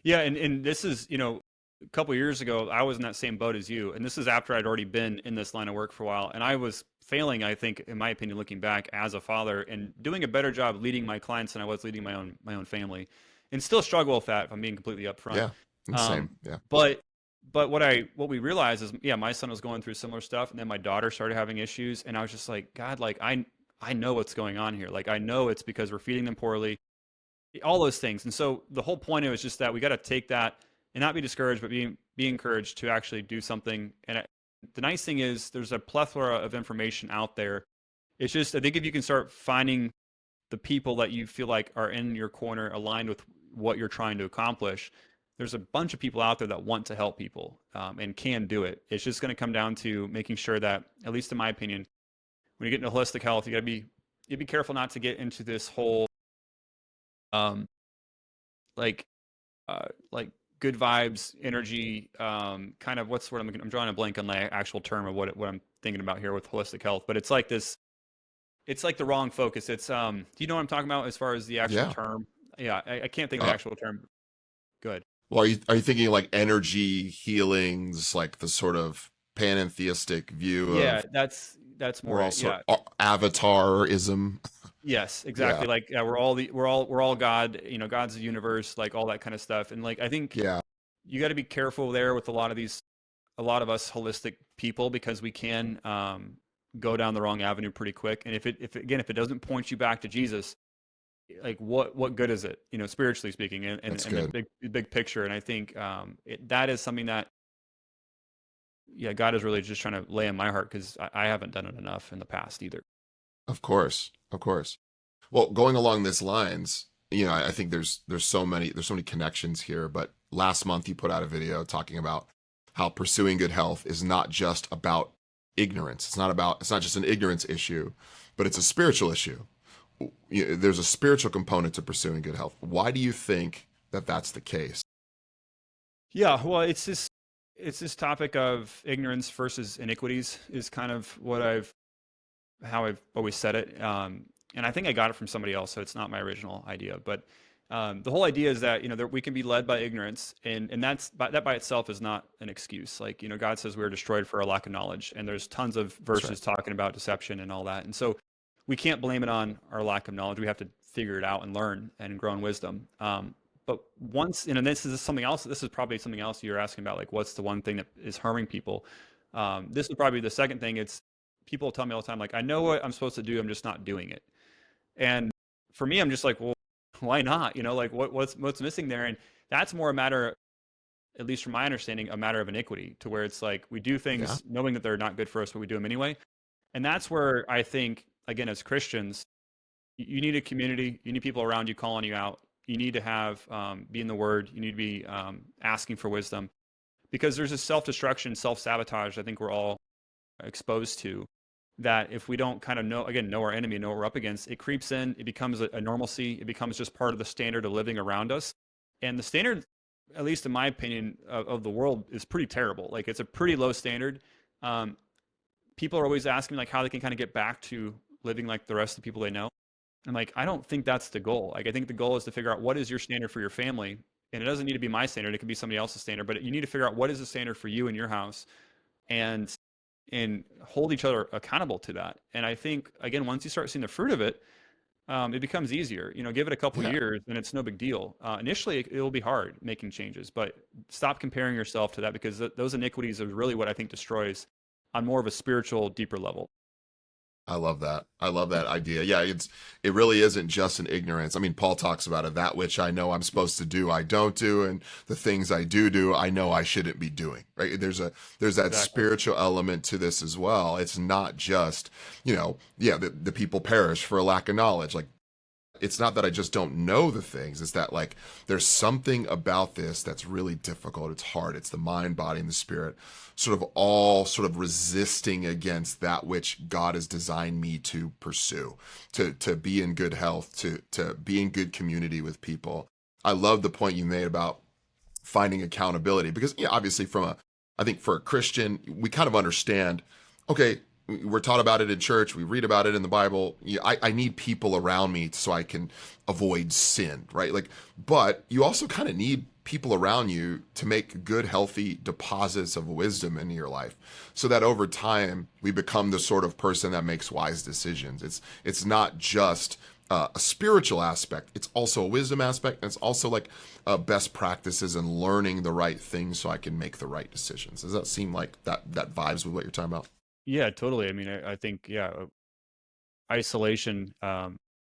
Yeah, and this is, a couple of years ago, I was in that same boat as you, and this is after I'd already been in this line of work for a while, and I was failing, I think, in my opinion, looking back as a father and doing a better job leading my clients than I was leading my own family, and still struggle with that if I'm being completely upfront. Yeah, same. Yeah, But what we realized is, yeah, my son was going through similar stuff, and then my daughter started having issues, and I was just like, God, like I know what's going on here. Like I know it's because we're feeding them poorly, all those things. And so the whole point of it was just that we got to take that and not be discouraged, but be encouraged to actually do something. And the nice thing is there's a plethora of information out there. It's just, I think if you can start finding the people that you feel like are in your corner, aligned with what you're trying to accomplish, there's a bunch of people out there that want to help people, and can do it. It's just going to come down to making sure that, at least in my opinion, when you get into holistic health, you got to be careful not to get into this whole, um, like like good vibes, energy, kind of, what's what I'm drawing a blank on the actual term of what I'm thinking about here with holistic health, but it's like this, it's like the wrong focus. It's do you know what I'm talking about as far as the actual yeah. term? Yeah, I can't think of the actual term. Good. Well, are you thinking like energy healings, like the sort of panentheistic view Yeah, of that's we're more all it. sort Yeah. avatarism? Yes, Yeah, exactly. Like, we're all God, God's the universe, like all that kind of stuff. And like I think yeah, you got to be careful there with a lot of us holistic people, because we can go down the wrong avenue pretty quick. And if it doesn't point you back to Jesus, like what good is it, spiritually speaking, and that's the good. big picture. And I think that is something that, yeah, God is really just trying to lay in my heart, because I haven't done it enough in the past either. Of course, of course. Well, going along these lines, I think there's so many connections here. But last month you put out a video talking about how pursuing good health is not just about ignorance. It's not just an ignorance issue, but it's a spiritual issue. There's a spiritual component to pursuing good health. Why do you think that that's the case? Yeah, well, it's this topic of ignorance versus iniquities is kind of how I've always said it. And I think I got it from somebody else, so it's not my original idea. But the whole idea is that, that we can be led by ignorance, and that by itself is not an excuse. Like, God says we are destroyed for our lack of knowledge, and there's tons of That's right. verses talking about deception and all that. And so we can't blame it on our lack of knowledge. We have to figure it out and learn and grow in wisdom. But once, this is something else. This is probably something else you're asking about. Like, what's the one thing that is harming people? This is probably the second thing. It's people tell me all the time, like, I know what I'm supposed to do, I'm just not doing it. And for me, I'm just like, well, why not? Like what's missing there? And that's more a matter, at least from my understanding, a matter of iniquity, to where it's like we do Yeah, things knowing that they're not good for us, but we do them anyway. And that's where I think, again, as Christians, you need a community, you need people around you calling you out. You need to have be in the Word. You need to be asking for wisdom, because there's a self-destruction, self-sabotage I think we're all exposed to, that if we don't kind of know our enemy, know what we're up against, it creeps in, it becomes a normalcy, it becomes just part of the standard of living around us. And the standard, at least in my opinion, of the world is pretty terrible. Like, it's a pretty low standard. People are always asking me, like, how they can kind of get back to living like the rest of the people they know. And like, I don't think that's the goal. Like, I think the goal is to figure out what is your standard for your family. And it doesn't need to be my standard. It could be somebody else's standard, but you need to figure out what is the standard for you in your house, and hold each other accountable to that. And I think, again, once you start seeing the fruit of it, it becomes easier. Give it a couple of yeah. years, and it's no big deal. Initially, it'll be hard making changes, but stop comparing yourself to that, because those iniquities are really what I think destroys on more of a spiritual, deeper level. I love that. I love that idea. Yeah, it really isn't just an ignorance. I mean, Paul talks about it, that which I know I'm supposed to do, I don't do, and the things I do, I know I shouldn't be doing. Right? There's that Exactly. spiritual element to this as well. It's not just, yeah, the people perish for a lack of knowledge. Like, it's not that I just don't know the things. It's that like there's something about this that's really difficult. It's hard. It's the mind, body, and the spirit sort of all sort of resisting against that which God has designed me to pursue, to be in good health, to be in good community with people. I love the point you made about finding accountability because obviously I think for a Christian, we kind of understand, okay, we're taught about it in church. We read about it in the Bible. I need people around me so I can avoid sin, right? Like, but you also kind of need people around you to make good, healthy deposits of wisdom into your life so that over time we become the sort of person that makes wise decisions. It's not just a spiritual aspect. It's also a wisdom aspect. And it's also like best practices and learning the right things so I can make the right decisions. Does that seem like that vibes with what you're talking about? Yeah, totally. I mean, I think, yeah, isolation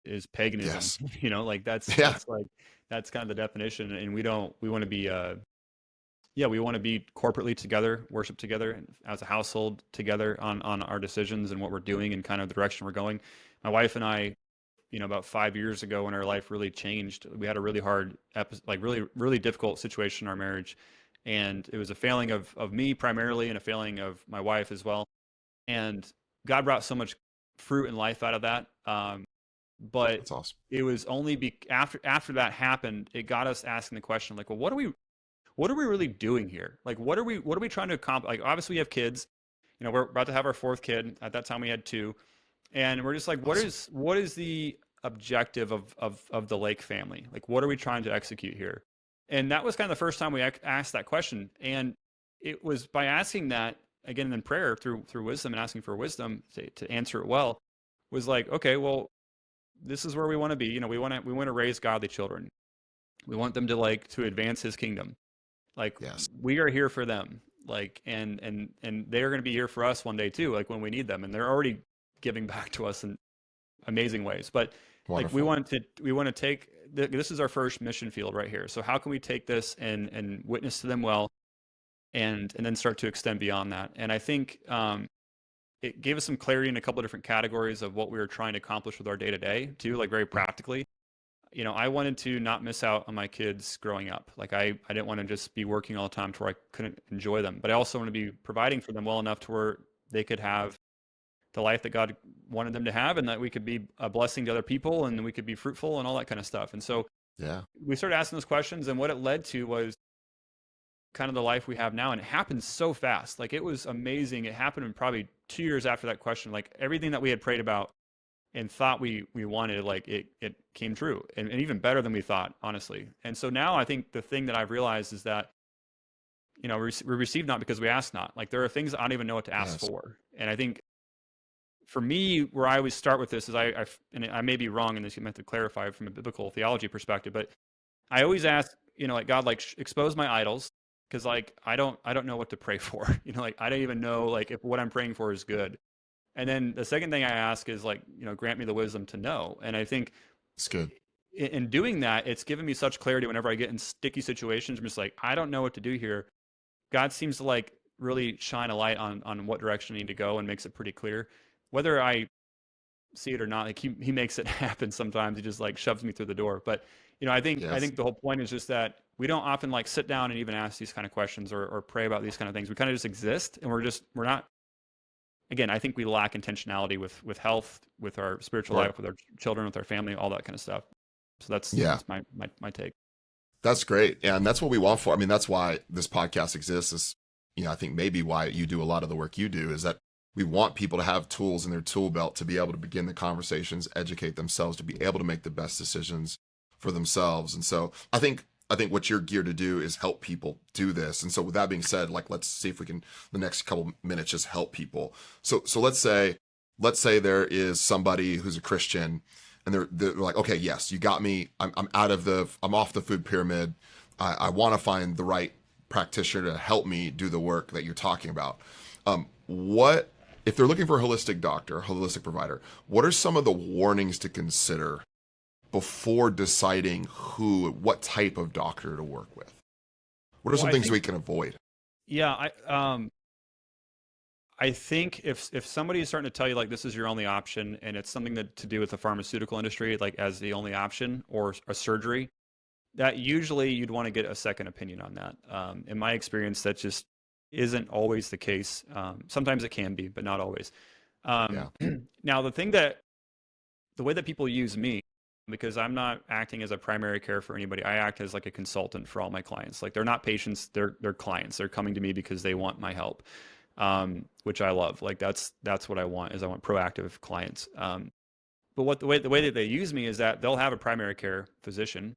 is paganism. Yes. Like Yeah. that's kind of the definition. And we want to be, yeah, we want to be corporately together, worship together and as a household together on our decisions and what we're doing and kind of the direction we're going. My wife and I, about 5 years ago when our life really changed, we had a really hard like really, really difficult situation in our marriage. And it was a failing of me primarily and a failing of my wife as well. And God brought so much fruit and life out of that. But That's awesome. it was only after that happened, it got us asking the question, like, well, what are we really doing here? Like, what are we trying to accomplish? Like, obviously we have kids, we're about to have our fourth kid. At that time we had two. And we're just like, Awesome. what is the objective of the Lake family? Like, what are we trying to execute here? And that was kind of the first time we asked that question. And it was by asking that again in prayer through wisdom and asking for wisdom to answer it well, was like, okay, well, this is where we want to be. We want to raise godly children. We want them to advance His kingdom. Like, Yes. we are here for them. Like, and they're going to be here for us one day too. Like when we need them, and they're already giving back to us in amazing ways. But like we Wonderful. want to take this is our first mission field right here. So how can we take this and witness to them well, and then start to extend beyond that? And I think it gave us some clarity in a couple of different categories of what we were trying to accomplish with our day to day too, like very practically. I wanted to not miss out on my kids growing up. Like I didn't want to just be working all the time to where I couldn't enjoy them, but I also want to be providing for them well enough to where they could have the life that God wanted them to have, and that we could be a blessing to other people, and we could be fruitful and all that kind of stuff. And so Yeah. we started asking those questions, and what it led to was kind of the life we have now. And it happened so fast. Like, it was amazing. It happened in probably 2 years after that question. Like, everything that we had prayed about and thought we wanted, like it came true, and even better than we thought, honestly. And so now I think the thing that I've realized is that, we receive not because we ask not. Like, there are things I don't even know what to ask Yes. for. And I think for me, where I always start with this is and I may be wrong in this, you meant to clarify from a biblical theology perspective, but I always ask, like, God, like, expose my idols, because like I don't know what to pray for. Like, I don't even know like if what I'm praying for is good. And then the second thing I ask is like, grant me the wisdom to know. And I think It's good. in doing that, it's given me such clarity whenever I get in sticky situations. I'm just like, I don't know what to do here. God seems to like really shine a light on what direction I need to go and makes it pretty clear. Whether I see it or not, like he makes it happen sometimes. He just like shoves me through the door. But I Yes. think the whole point is just that we don't often like sit down and even ask these kind of questions or pray about these kind of things. We kind of just exist, and we're not. Again, I think we lack intentionality with health, with our spiritual Right. life, with our children, with our family, all that kind of stuff. So that's Yeah. that's my take. That's great. And that's what we want for. I mean, that's why this podcast exists is, I think maybe why you do a lot of the work you do is that we want people to have tools in their tool belt to be able to begin the conversations, educate themselves, to be able to make the best decisions for themselves. And so I think what you're geared to do is help people do this. And so with that being said, like, let's see if we can the next couple minutes just help people. So let's say there is somebody who's a Christian and they're like, okay, yes, you got me. I'm off the food pyramid. I want to find the right practitioner to help me do the work that you're talking about. What if they're looking for a holistic doctor, a holistic provider? What are some of the warnings to consider before deciding what type of doctor to work with? What are Well, some I things think we can avoid? yeah, I think if somebody is starting to tell you like this is your only option and it's something that to do with the pharmaceutical industry, like as the only option or a surgery, that usually you'd want to get a second opinion on that. In my experience, that just isn't always the case. Sometimes it can be, but not always. Yeah. Now, the way that people use me, because I'm not acting as a primary care for anybody, I act as like a consultant for all my clients. Like they're not patients, they're clients. They're coming to me because they want my help, which I love. Like that's what I want is I want proactive clients. But the way that they use me is that they'll have a primary care physician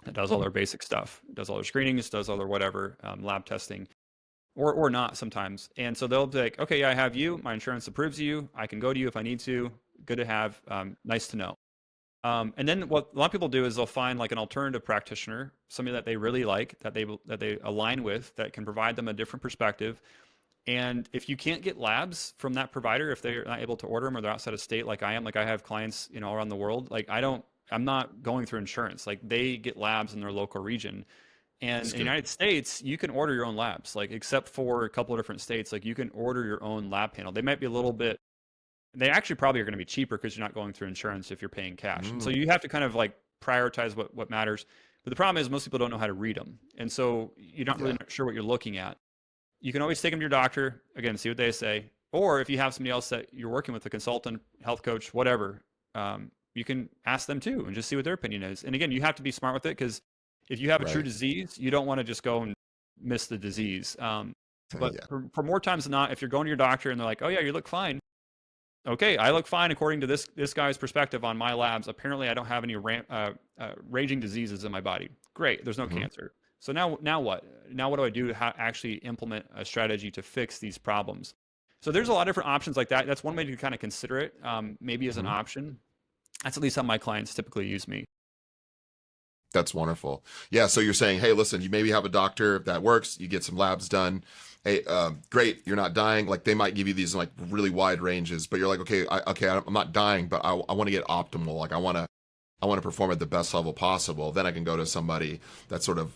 that does all their basic stuff, does all their screenings, does all their whatever, lab testing, or not sometimes. And so they'll be like, okay, yeah, I have you. My insurance approves you. I can go to you if I need to. Good to have. Nice to know. And then what a lot of people do is they'll find like an alternative practitioner, somebody that they really like, that they align with, that can provide them a different perspective. And if you can't get labs from that provider, if they're not able to order them or they're outside of state, like I am, like I have clients, all around the world, like I'm not going through insurance. Like they get labs in their local region. And That's in the good. United States, you can order your own labs, like except for a couple of different states, like you can order your own lab panel. They might be a little bit, they actually probably are going to be cheaper because you're not going through insurance if you're paying cash. And so Mm, you have to kind of like prioritize what matters. But the problem is most people don't know how to read them. And so you're not really yeah. not sure what you're looking at. You can always take them to your doctor, again, see what they say. Or if you have somebody else that you're working with, a consultant, health coach, whatever, you can ask them too and just see what their opinion is. And again, you have to be smart with it because if you have a true Right. disease, you don't want to just go and miss the disease. But Yeah. for more times than not, if you're going to your doctor and they're like, "Oh yeah, you look fine," okay, I look fine according to this guy's perspective on my labs. Apparently, I don't have any raging diseases in my body. Great, there's no Hmm. cancer. So now what? Now what do I do to actually implement a strategy to fix these problems? So there's a lot of different options like that. That's one way to kind of consider it, maybe as an Hmm. option. That's at least how my clients typically use me. That's wonderful. Yeah. So you're saying, hey, listen, you maybe have a doctor that works, you get some labs done. Hey, great, you're not dying. Like they might give you these like really wide ranges, but you're like, okay, I'm not dying, but I want to get optimal. Like I want to perform at the best level possible. Then I can go to somebody that's sort of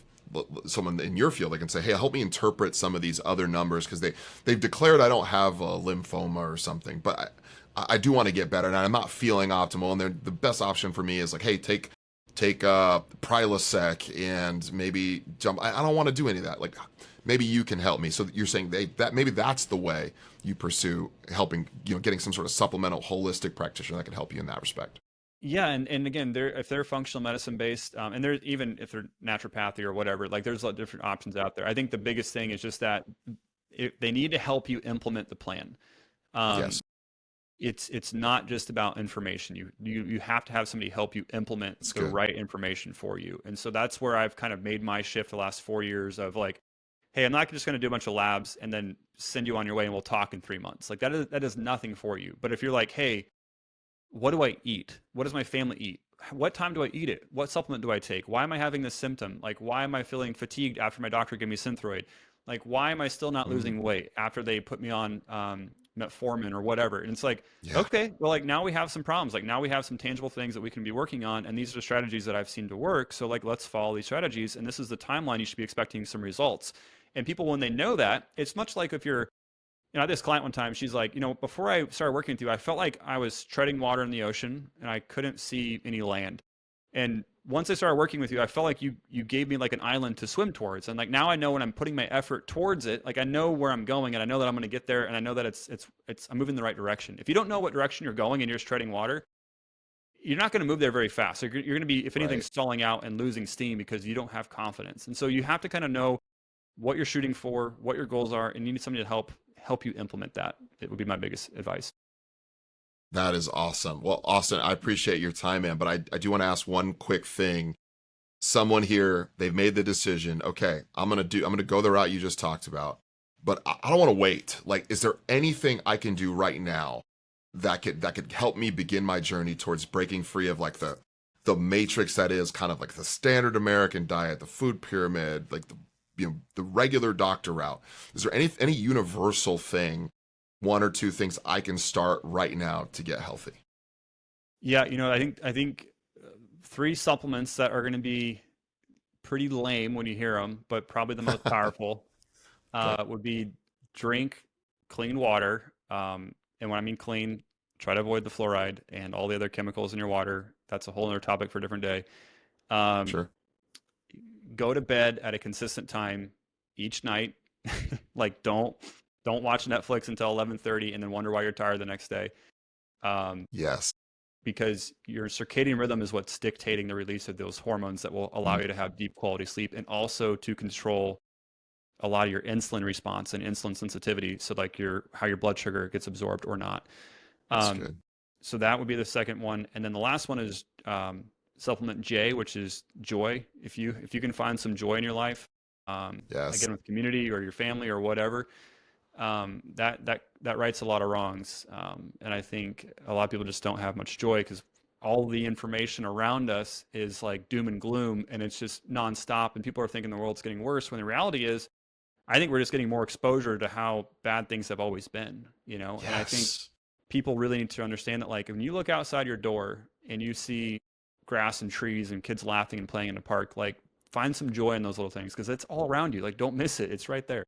someone in your field. They can say, hey, help me interpret some of these other numbers because they've declared I don't have a lymphoma or something, but I do want to get better and I'm not feeling optimal. And the best option for me is like, hey, take Prilosec and maybe jump. I don't want to do any of that. Like maybe you can help me. So you're saying that maybe that's the way you pursue helping, getting some sort of supplemental holistic practitioner that can help you in that respect. Yeah, and again, if they're functional medicine based, and they're even if they're naturopathy or whatever, like there's a lot of different options out there. I think the biggest thing is just that they need to help you implement the plan. Um, Yes. it's not just about information. You have to have somebody help you implement That's the good. right information for you. And so that's where I've kind of made my shift the last 4 years of like, hey, I'm not just going to do a bunch of labs and then send you on your way and we'll talk in 3 months. Like that is nothing for you. But if you're like, hey, what do I eat? What does my family eat? What time do I eat it? What supplement do I take? Why am I having this symptom? Like, why am I feeling fatigued after my doctor gave me Synthroid? Like, why am I still not Mm, losing weight after they put me on metformin or whatever? And it's like, yeah. okay, well, like now we have some problems. Like now we have some tangible things that we can be working on, and these are the strategies that I've seen to work. So like, let's follow these strategies, and this is the timeline you should be expecting some results. And people, when they know that, it's much like if you're I had this client one time, she's like, before I started working with you, I felt like I was treading water in the ocean and I couldn't see any land. And once I started working with you, I felt like you gave me like an island to swim towards. And like now I know when I'm putting my effort towards it, like I know where I'm going and I know that I'm going to get there and I know that I'm moving in the right direction. If you don't know what direction you're going and you're just treading water, you're not going to move there very fast. So you're going to be, if anything, Right. stalling out and losing steam because you don't have confidence. And so you have to kind of know what you're shooting for, what your goals are, and you need somebody to help you implement that. It would be my biggest advice. That is awesome. Well, Austin, I appreciate your time, man, but I do want to ask one quick thing. Someone here, they've made the decision, okay, I'm gonna go the route you just talked about, but I don't want to wait. Like, is there anything I can do right now that could help me begin my journey towards breaking free of like the matrix that is kind of like the standard American diet, the food pyramid, like the regular doctor route? Is there any universal thing, one or two things I can start right now to get healthy? Yeah, I think three supplements that are going to be pretty lame when you hear them, but probably the most powerful Okay. would be drink clean water. And when I mean clean, try to avoid the fluoride and all the other chemicals in your water. That's a whole other topic for a different day. Um, Sure. Go to bed at a consistent time each night. Like don't watch Netflix until 11:30 and then wonder why you're tired the next day. Um, Yes. because your circadian rhythm is what's dictating the release of those hormones that will allow Mm, you to have deep quality sleep, and also to control a lot of your insulin response and insulin sensitivity. So like how your blood sugar gets absorbed or not. that's Um, good. so that would be the second one, and then the last one is supplement J, which is joy. If you can find some joy in your life, Yes. again with community or your family or whatever, that rights a lot of wrongs. And I think a lot of people just don't have much joy because all the information around us is like doom and gloom, and it's just nonstop. And people are thinking the world's getting worse when the reality is, I think we're just getting more exposure to how bad things have always been. And I think Yes. people really need to understand that, like, when you look outside your door and you see grass and trees and kids laughing and playing in the park, like, find some joy in those little things because it's all around you. Like, don't miss it. It's right there.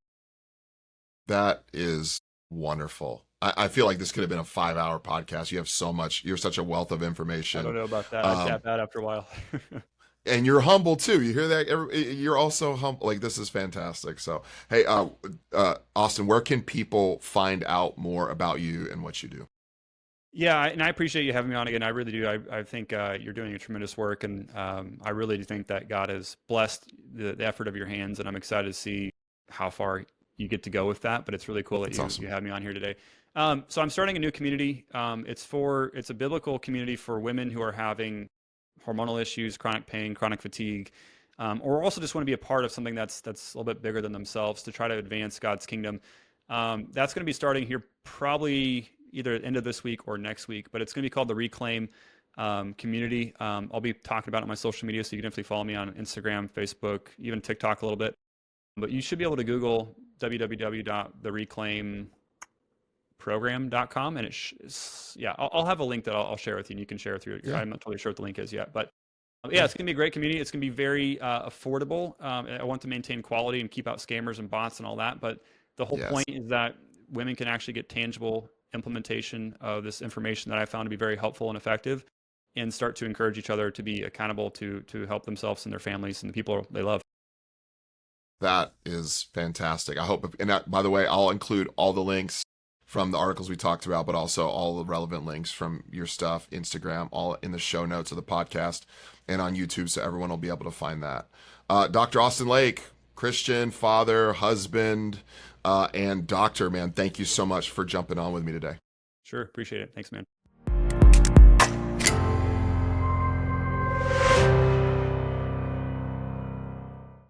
That is wonderful. I feel like this could have been a 5-hour podcast. You have so much, you're such a wealth of I don't information. know about that. I Um, tap out after a while. and you're humble too. You hear that? You're also humble. Like, this is fantastic. So, hey, Austin, where can people find out more about you and what you do? Yeah, and I appreciate you having me on again. I really do. I think you're doing a tremendous work, and I really do think that God has blessed the effort of your hands, and I'm excited to see how far you get to go with that. But it's really cool that That's you awesome. had me on here today. So I'm starting a new community. It's a biblical community for women who are having hormonal issues, chronic pain, chronic fatigue, or also just want to be a part of something that's a little bit bigger than themselves to try to advance God's kingdom. That's going to be starting here probably either at the end of this week or next week, but it's going to be called the Reclaim Community. I'll be talking about it on my social media, so you can definitely follow me on Instagram, Facebook, even TikTok a little bit. But you should be able to Google www.thereclaimprogram.com, and yeah, I'll have a link that I'll share with you, and you can share through. Yeah. I'm not totally sure what the link is yet, but yeah, Yeah. it's going to be a great community. It's going to be very affordable. I want to maintain quality and keep out scammers and bots and all that. But the whole Yes. point is that women can actually get tangible implementation of this information that I found to be very helpful and effective, and start to encourage each other to be accountable to help themselves and their families and the people they love. That is fantastic. I hope, and that, by the way, I'll include all the links from the articles we talked about, but also all the relevant links from your stuff, Instagram, all in the show notes of the podcast and on YouTube, so everyone will be able to find that. Dr. Austin Lake, Christian, father, husband, and doctor, man, thank you so much for jumping on with me today. Sure, appreciate it. Thanks, man.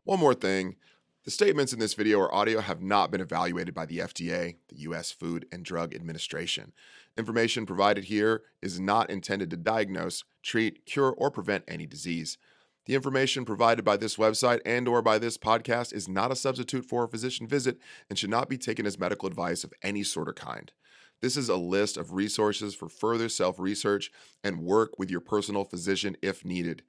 One more thing. The statements in this video or audio have not been evaluated by the FDA, the U.S. Food and Drug Administration. Information provided here is not intended to diagnose, treat, cure, or prevent any disease. The information provided by this website and or by this podcast is not a substitute for a physician visit and should not be taken as medical advice of any sort or kind. This is a list of resources for further self-research and work with your personal physician if needed.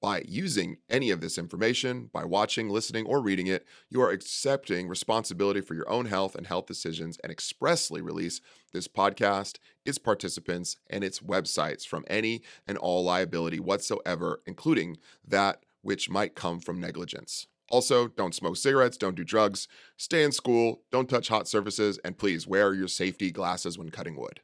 By using any of this information, by watching, listening, or reading it, you are accepting responsibility for your own health and health decisions and expressly release this podcast, its participants, and its websites from any and all liability whatsoever, including that which might come from negligence. Also, don't smoke cigarettes, don't do drugs, stay in school, don't touch hot surfaces, and please wear your safety glasses when cutting wood.